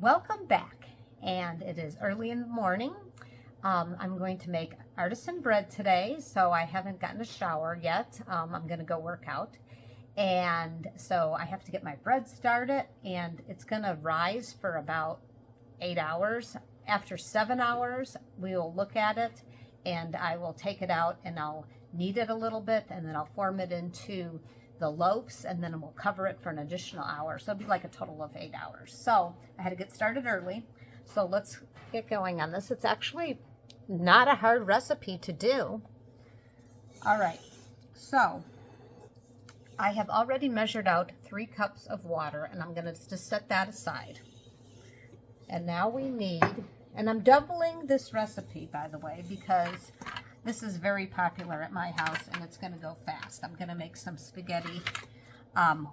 Welcome back, and it is early in the morning. I'm going to make artisan bread today, so I haven't gotten a shower yet. I'm going to go work out, and so I have to get my bread started, and it's going to rise for about 8 hours. After 7 hours, we will look at it, and I will take it out, and I'll knead it a little bit, and then I'll form it into the loaves, and then we'll cover it for an additional hour. So it'll be like a total of 8 hours. So I had to get started early. So let's get going on this. It's actually not a hard recipe to do. All right. So I have already measured out 3 cups of water, and I'm going to just set that aside. And now we need, and I'm doubling this recipe, by the way, because this is very popular at my house, and it's going to go fast. I'm going to make some spaghetti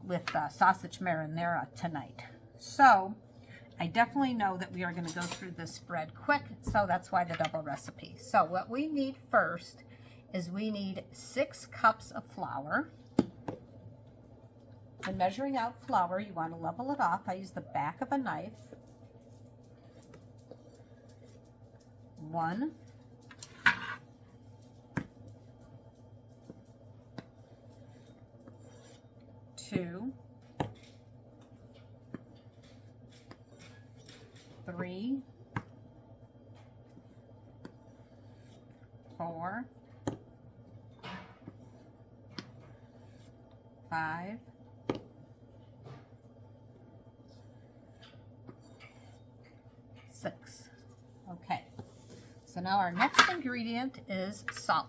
with sausage marinara tonight. So I definitely know that we are going to go through this bread quick, so that's why the double recipe. So what we need first is we need 6 cups of flour. When measuring out flour, you want to level it off. I use the back of a knife. 1, 2, 3, 4, 5, 6. Okay. So now our next ingredient is salt.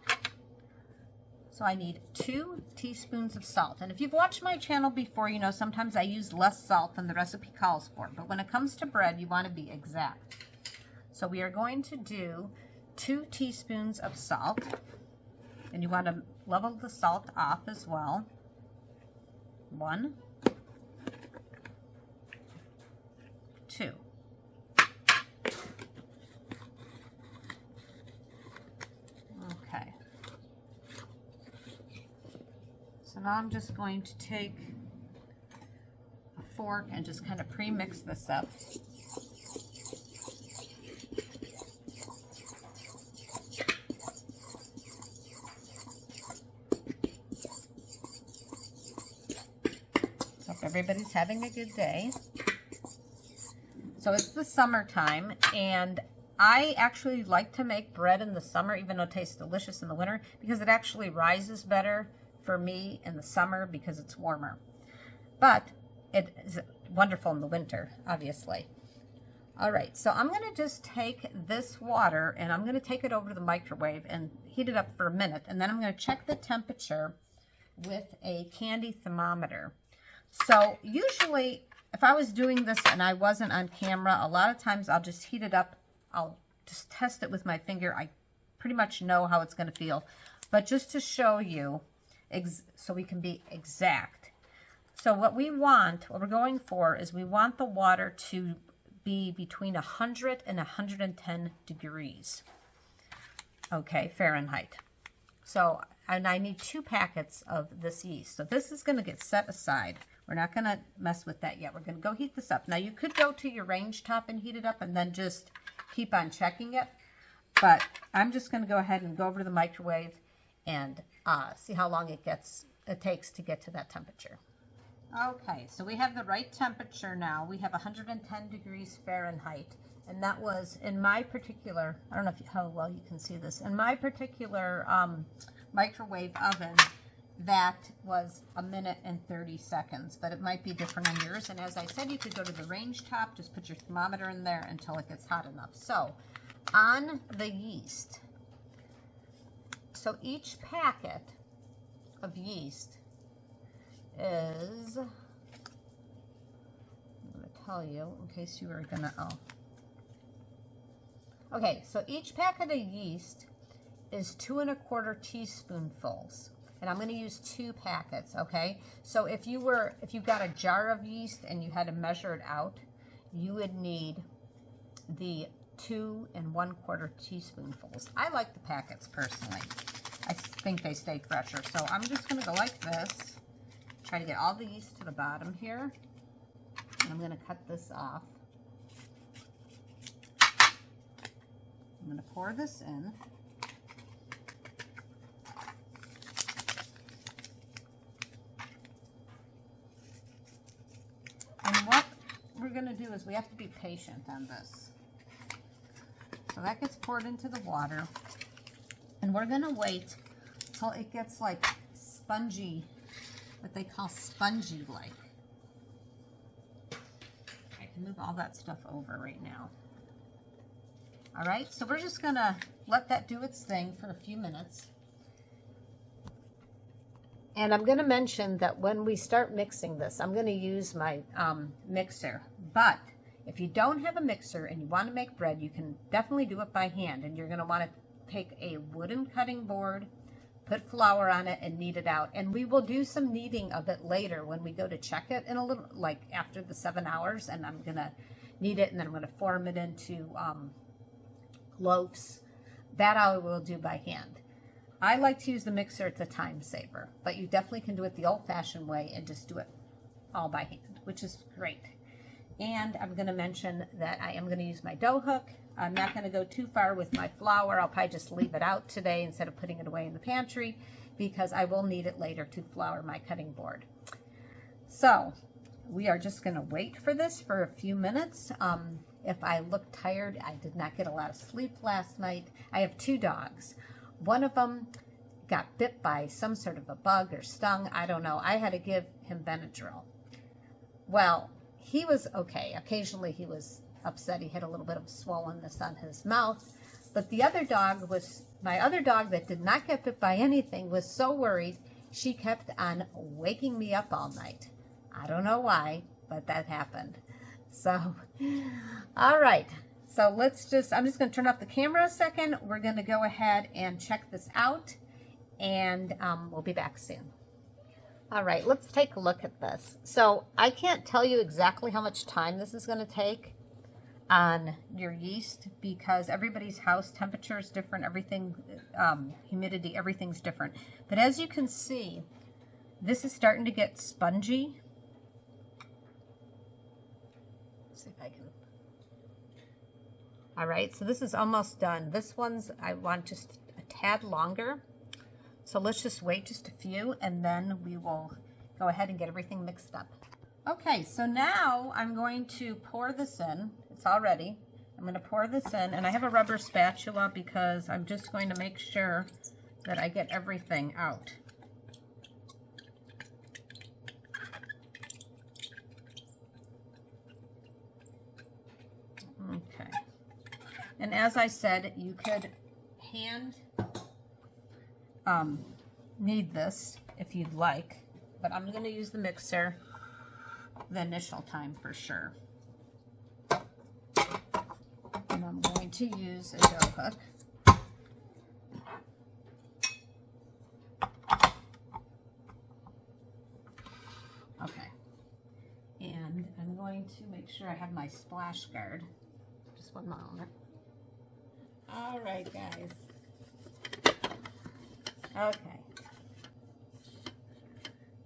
So I need 2 teaspoons of salt. And if you've watched my channel before, you know sometimes I use less salt than the recipe calls for. But when it comes to bread, you want to be exact. So we are going to do 2 teaspoons of salt. And you want to level the salt off as well. 1, 2. Okay. So now I'm just going to take a fork and just kind of pre-mix this up. So if everybody's having a good day. So it's the summertime, and I actually like to make bread in the summer, even though it tastes delicious in the winter, because it actually rises better for me in the summer because it's warmer. But it is wonderful in the winter, obviously. All right, so I'm going to just take this water and I'm going to take it over to the microwave and heat it up for a minute. And then I'm going to check the temperature with a candy thermometer. So usually if I was doing this and I wasn't on camera, a lot of times I'll just heat it up. I'll just test it with my finger. I pretty much know how it's going to feel. But just to show you, so we can be exact. So what we want, what we're going for, is we want the water to be between 100 and 110 degrees. Okay, Fahrenheit. So, and I need 2 packets of this yeast. So this is going to get set aside. We're not going to mess with that yet. We're going to go heat this up. Now you could go to your range top and heat it up and then just keep on checking it. But I'm just going to go ahead and go over to the microwave and see how long it takes to get to that temperature. Okay, so we have the right temperature now. We have 110 degrees Fahrenheit, and that was in my particular, I don't know how well you can see this, in my particular microwave oven, that was 1 minute and 30 seconds, but it might be different on yours. And as I said, you could go to the range top, just put your thermometer in there until it gets hot enough. So on the yeast, so each packet of yeast is, I'm going to tell you in case you were going to, Okay, so each packet of yeast is 2 1/4 teaspoonfuls. And I'm going to use 2 packets, okay? So if you got a jar of yeast and you had to measure it out, you would need the 2 1/4 teaspoonfuls. I like the packets personally. I think they stay fresher. So I'm just going to go like this. Try to get all the yeast to the bottom here. And I'm going to cut this off. I'm going to pour this in. And what we're going to do is we have to be patient on this. So that gets poured into the water. And we're going to wait till it gets like spongy, what they call spongy like. I can move all that stuff over right now. All right, so we're just going to let that do its thing for a few minutes. And I'm going to mention that when we start mixing this, I'm going to use my mixer. But if you don't have a mixer and you want to make bread, you can definitely do it by hand. And you're going to want to take a wooden cutting board, put flour on it, and knead it out. And we will do some kneading of it later when we go to check it in a little, like after the 7 hours. And I'm going to knead it, and then I'm going to form it into loaves. That I will do by hand. I like to use the mixer. It's a time saver, but you definitely can do it the old-fashioned way and just do it all by hand, which is great. And I'm going to mention that I am going to use my dough hook. I'm not going to go too far with my flour. I'll probably just leave it out today instead of putting it away in the pantry, because I will need it later to flour my cutting board. So we are just going to wait for this for a few minutes. If I look tired, I did not get a lot of sleep last night. I have 2 dogs. One of them got bit by some sort of a bug or stung. I don't know. I had to give him Benadryl. Well, he was okay. Occasionally he was upset. He had a little bit of swollenness on his mouth. But the other dog was, my other dog that did not get bit by anything, was so worried she kept on waking me up all night. I don't know why, but that happened. So, all right. So I'm just going to turn off the camera a second. We're going to go ahead and check this out, and we'll be back soon. All right, let's take a look at this. So I can't tell you exactly how much time this is going to take on your yeast, because everybody's house temperature is different. Everything, humidity, everything's different. But as you can see, this is starting to get spongy. Let's see if I can. All right, so this is almost done. This one's, I want just a tad longer. So let's just wait just a few, and then we will go ahead and get everything mixed up. Okay, so now I'm going to pour this in. It's all ready. I'm going to pour this in, and I have a rubber spatula because I'm just going to make sure that I get everything out. Okay. And as I said, you could hand knead this if you'd like, but I'm going to use the mixer the initial time for sure. And I'm going to use a dough hook. Okay. And I'm going to make sure I have my splash guard. Just one moment. All right, guys. Okay.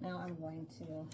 Now I'm going to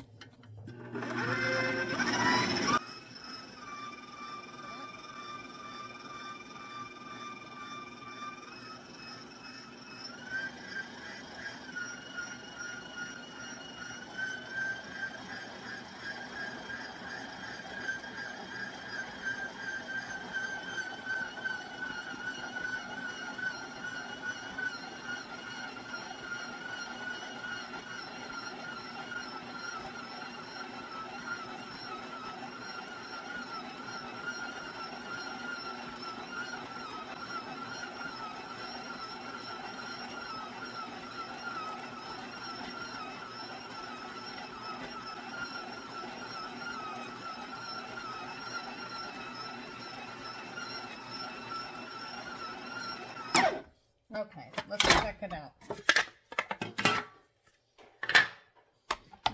okay, let's check it out.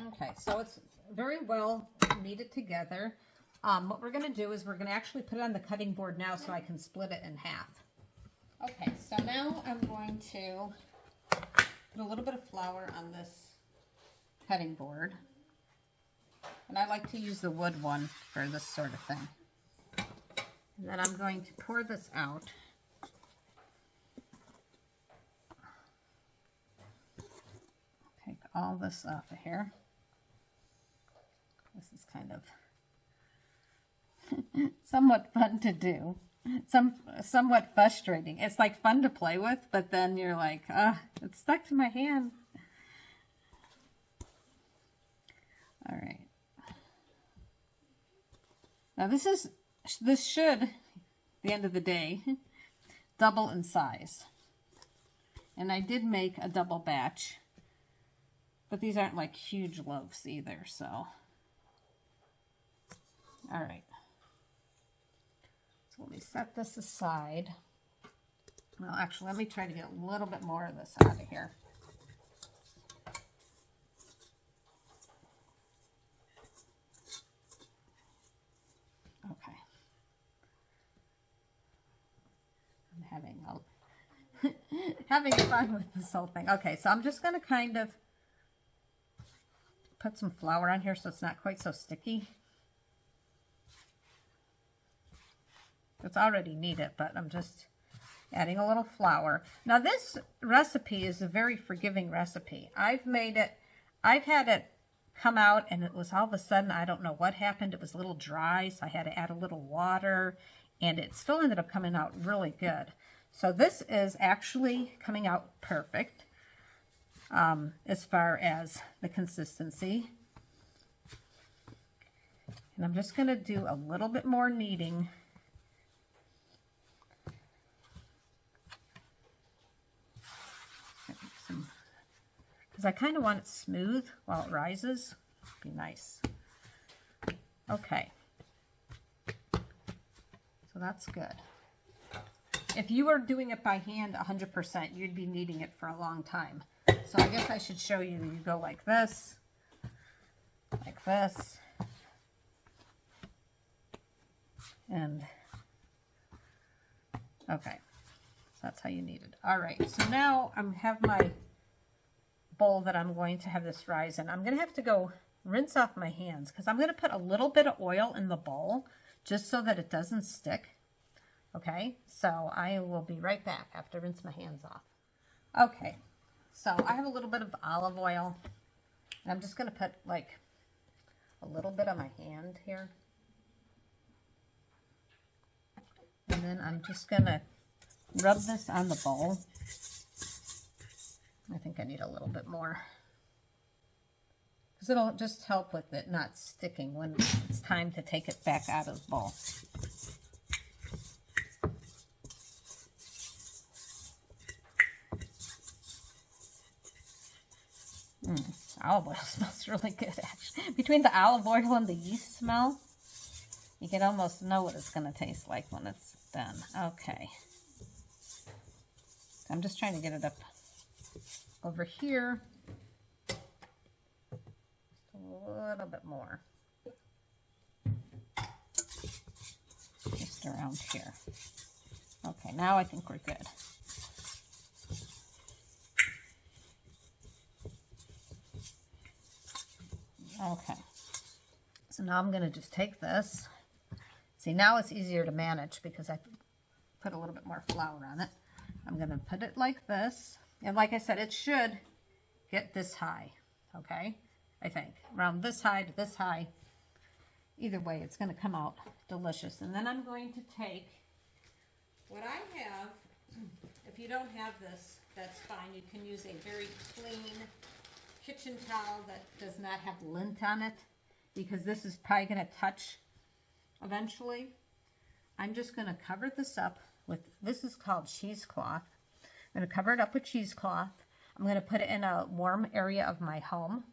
Okay, so it's very well kneaded together. What we're going to do is we're going to actually put it on the cutting board now so I can split it in half. Okay, so now I'm going to put a little bit of flour on this cutting board. And I like to use the wood one for this sort of thing. And then I'm going to pour this out. all this off of here. This is kind of somewhat fun to do. Somewhat frustrating. It's like fun to play with, but then you're like, it's stuck to my hand. All right. Now this should, at the end of the day, double in size. And I did make a double batch, but these aren't like huge loaves either, so. All right. So let me set this aside. Well, actually, let me try to get a little bit more of this out of here. Okay. I'm having fun with this whole thing. Okay, so I'm just going to kind of put some flour on here so it's not quite so sticky. It's already kneaded, but I'm just adding a little flour. Now this recipe is a very forgiving recipe. I've had it come out and it was all of a sudden, I don't know what happened. It was a little dry, so I had to add a little water, and it still ended up coming out really good. So this is actually coming out perfect as far as the consistency. And I'm just going to do a little bit more kneading. Because I kind of want it smooth while it rises. Be nice. Okay. So that's good. If you were doing it by hand 100%, you'd be kneading it for a long time. So I guess I should show you. You go like this, and okay. So that's how you knead it. All right. So now I have my bowl that I'm going to have this rise in. I'm going to have to go rinse off my hands because I'm going to put a little bit of oil in the bowl just so that it doesn't stick. Okay, so I will be right back after I rinse my hands off. Okay, so I have a little bit of olive oil, and I'm just going to put like a little bit on my hand here. And then I'm just going to rub this on the bowl. I think I need a little bit more, because it'll just help with it not sticking when it's time to take it back out of the bowl. Olive oil smells really good, actually. Between the olive oil and the yeast smell, you can almost know what it's going to taste like when it's done. Okay. I'm just trying to get it up over here. Just a little bit more. Just around here. Okay, now I think we're good. Okay, so now I'm going to just take this. See, now it's easier to manage because I put a little bit more flour on it. I'm going to put it like this. And like I said, it should get this high, okay? I think. Around this high to this high. Either way, it's going to come out delicious. And then I'm going to take what I have. If you don't have this, that's fine. You can use a very clean kitchen towel that does not have lint on it, because this is probably going to touch eventually. I'm just going to cover this up with, this is called cheesecloth. I'm going to cover it up with cheesecloth. I'm going to put it in a warm area of my home.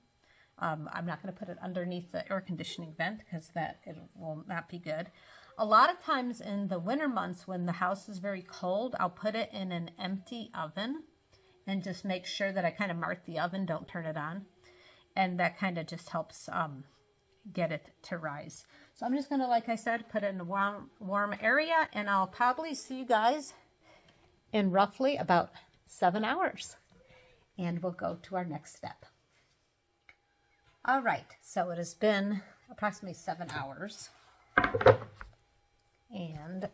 I'm not going to put it underneath the air conditioning vent because it will not be good. A lot of times in the winter months when the house is very cold, I'll put it in an empty oven and just make sure that I kind of mark the oven, don't turn it on. And that kind of just helps get it to rise. So I'm just going to, like I said, put it in a warm area, and I'll probably see you guys in roughly about 7 hours. And we'll go to our next step. All right, so it has been approximately 7 hours. And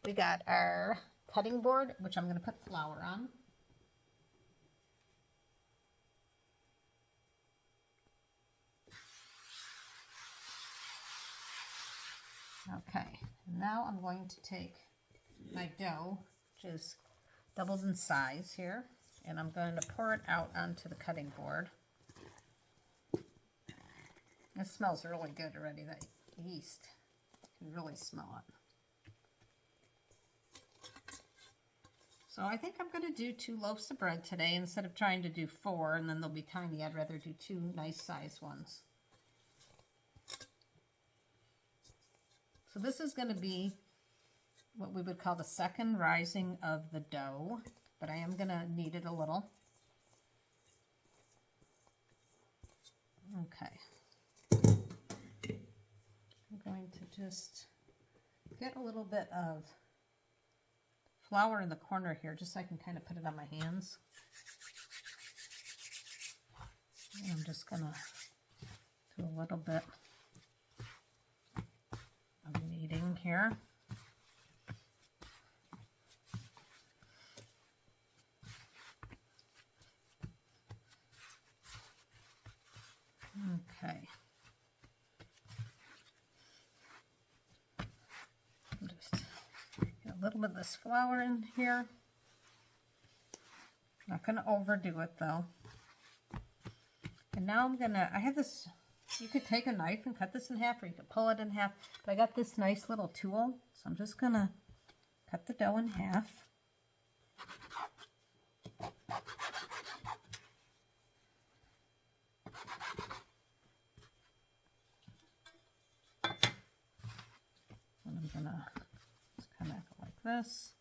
we got our cutting board, which I'm going to put flour on. Okay, now I'm going to take my dough, which is doubled in size here, and I'm going to pour it out onto the cutting board. It smells really good already, that yeast. You can really smell it. So I think I'm going to do 2 loaves of bread today instead of trying to do 4, and then they'll be tiny. I'd rather do 2 nice size ones. So this is going to be what we would call the second rising of the dough, but I am going to knead it a little. Okay. I'm going to just get a little bit of flour in the corner here, just so I can kind of put it on my hands. And I'm just going to do a little bit of kneading here. Okay. Just get a little bit of this flour in here. Not going to overdo it though. And now I have this, you could take a knife and cut this in half, or you could pull it in half, but I got this nice little tool, so I'm just going to cut the dough in half. And I'm going to just kind of go like this.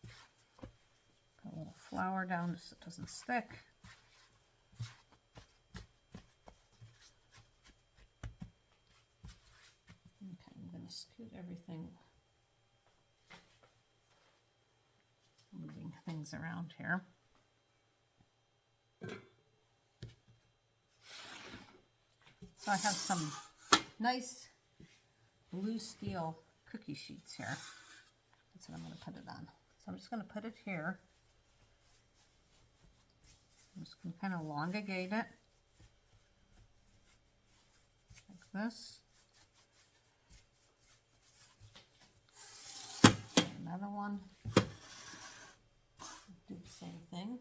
Put a little flour down just so it doesn't stick. Okay, I'm going to scoot everything, moving things around here. So I have some nice blue steel cookie sheets here. That's what I'm going to put it on. So I'm just going to put it here. I'm just going to kind of elongate it like this. Another one. Do the same thing.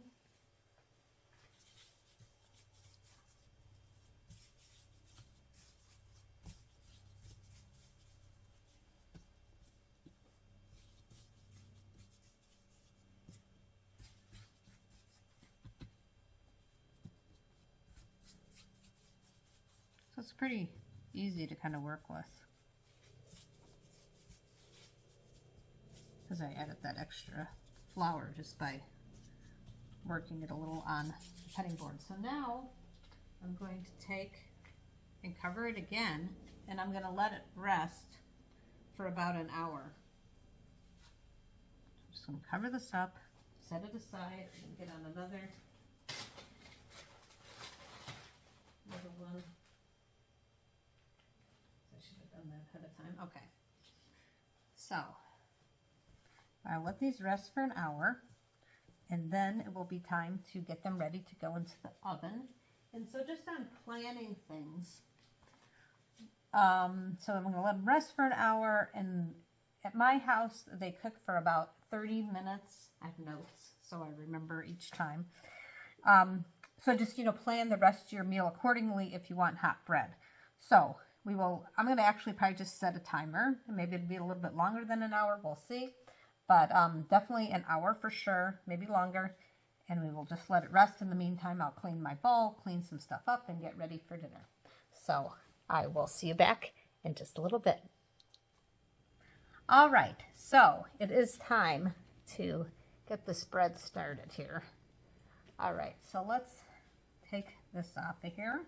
So it's pretty easy to kind of work with, because I added that extra flour just by working it a little on the cutting board. So now I'm going to take and cover it again, and I'm going to let it rest for about an hour. I'm just going to cover this up, set it aside, and get on another one. I should have done that ahead of time. Okay. So I'll let these rest for an hour, and then it will be time to get them ready to go into the oven. And so just on planning things, so I'm going to let them rest for an hour, and at my house they cook for about 30 minutes. I have notes so I remember each time. So just, plan the rest of your meal accordingly if you want hot bread. So I'm going to actually probably just set a timer. Maybe it'll be a little bit longer than an hour, we'll see. But definitely an hour for sure, maybe longer. And we will just let it rest. In the meantime, I'll clean my bowl, clean some stuff up, and get ready for dinner. So I will see you back in just a little bit. All right, so it is time to get this bread started here. All right, so let's take this off of here.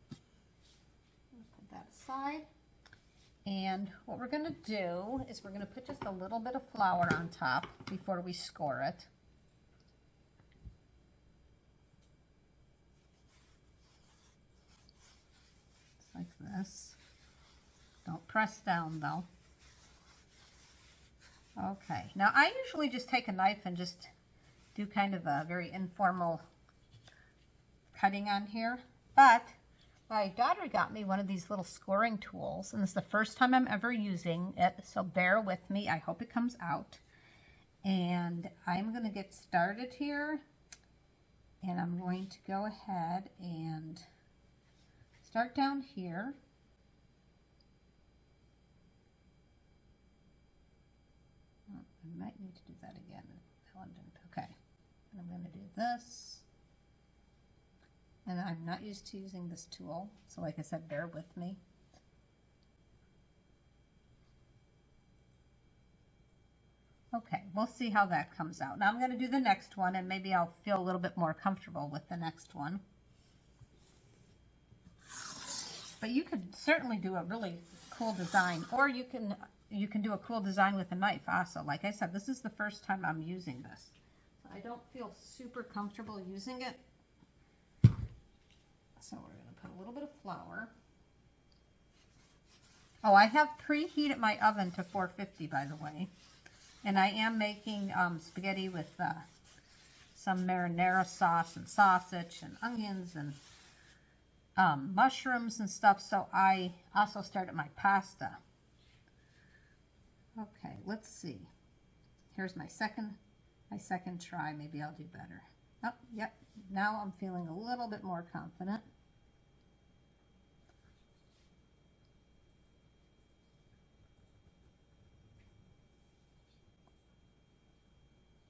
Put that aside. And what we're going to do is we're going to put just a little bit of flour on top before we score it. Just like this. Don't press down though. Okay, now I usually just take a knife and just do kind of a very informal cutting on here, but My daughter got me one of these little scoring tools, and this is the first time I'm ever using it, so bear with me. I hope it comes out. And I'm going to get started here, and I'm going to go ahead and start down here. Oh, I might need to do that again. That one didn't. Okay. And I'm going to do this. And I'm not used to using this tool, so like I said, bear with me. Okay, we'll see how that comes out. Now I'm going to do the next one, and maybe I'll feel a little bit more comfortable with the next one. But you could certainly do a really cool design, or you can do a cool design with a knife also. Like I said, this is the first time I'm using this. I don't feel super comfortable using it. So we're going to put a little bit of flour. Oh, I have preheated my oven to 450, by the way. And I am making spaghetti with some marinara sauce and sausage and onions and mushrooms and stuff. So I also started my pasta. Okay, let's see. Here's my second try. Maybe I'll do better. Oh, yep. Now I'm feeling a little bit more confident.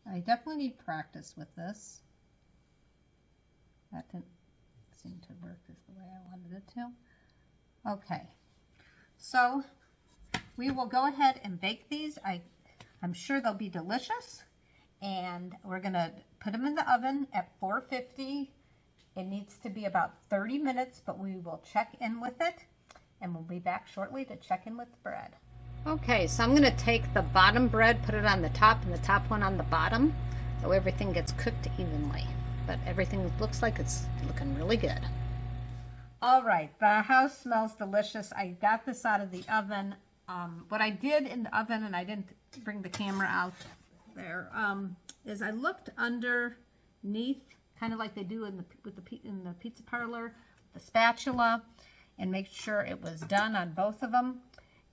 I definitely need practice with this. That didn't seem to work as the way I wanted it to. Okay, so we will go ahead and bake these. I'm sure they'll be delicious. And we're going to put them in the oven at 450. It needs to be about 30 minutes, but we will check in with it. And we'll be back shortly to check in with the bread. Okay, so I'm going to take the bottom bread, put it on the top, and the top one on the bottom, so everything gets cooked evenly. But everything looks like it's looking really good. All right, the house smells delicious. I got this out of the oven. What I did in the oven, and I didn't bring the camera out there, is I looked underneath, kind of like they do in the pizza parlor, the spatula, and make sure it was done on both of them.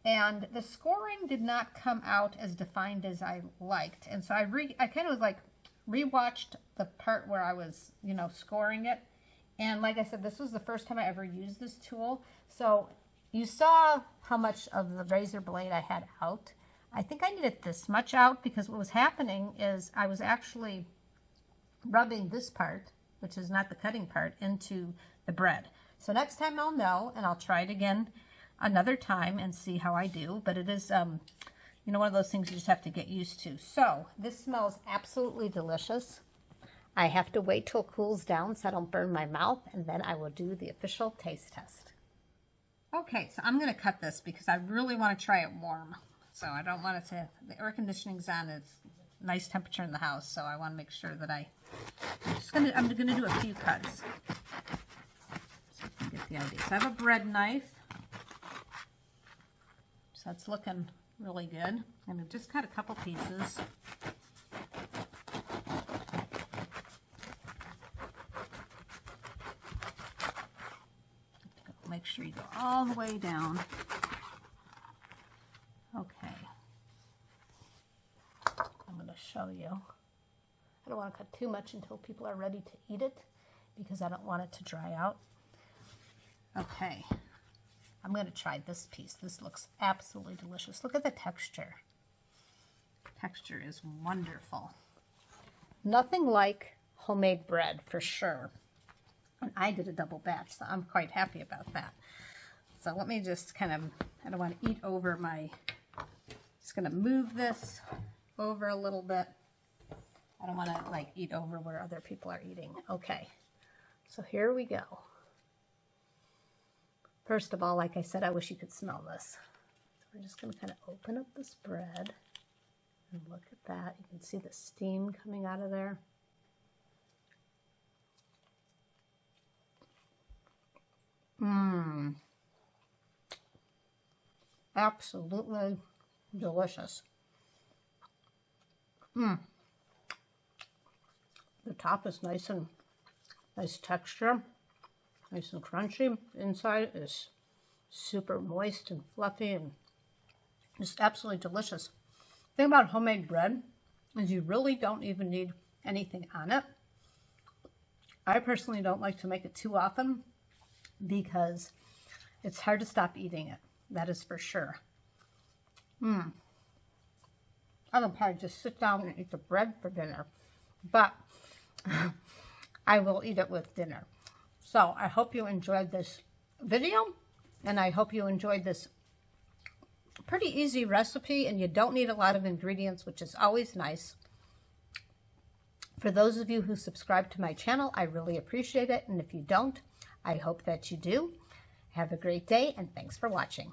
And the scoring did not come out as defined as I liked. And so I kind of like rewatched the part where I was, scoring it. And like I said, this was the first time I ever used this tool. So you saw how much of the razor blade I had out. I think I needed this much out because what was happening is I was actually rubbing this part, which is not the cutting part, into the bread. So next time I'll know, and I'll try it again another time and see how I do. But it is, one of those things you just have to get used to. So this smells absolutely delicious. I have to wait till it cools down so I don't burn my mouth, and then I will do the official taste test. Okay, so I'm going to cut this because I really want to try it warm. So I don't want it to, the air conditioning's on, it's nice temperature in the house, so I want to make sure that I'm going to do a few cuts. So you can get the idea. So I have a bread knife. So that's looking really good. And I've just cut a couple pieces. Make sure you go all the way down. Okay. I'm going to show you. I don't want to cut too much until people are ready to eat it because I don't want it to dry out. Okay. I'm going to try this piece. This looks absolutely delicious. Look at the texture. Texture is wonderful. Nothing like homemade bread for sure. And I did a double batch, so I'm quite happy about that. So let me just kind of, I don't want to eat over just going to move this over a little bit. I don't want to eat over where other people are eating. Okay, so here we go. First of all, like I said, I wish you could smell this. So we're just going to kind of open up this bread and look at that. You can see the steam coming out of there. Mmm. Absolutely delicious. Mmm. The top is nice texture. Nice and crunchy. Inside is super moist and fluffy and just absolutely delicious. The thing about homemade bread is you really don't even need anything on it. I personally don't like to make it too often because it's hard to stop eating it. That is for sure. I would probably just sit down and eat the bread for dinner, but I will eat it with dinner. So I hope you enjoyed this video, and I hope you enjoyed this pretty easy recipe, and you don't need a lot of ingredients, which is always nice. For those of you who subscribe to my channel, I really appreciate it, and if you don't, I hope that you do. Have a great day, and thanks for watching.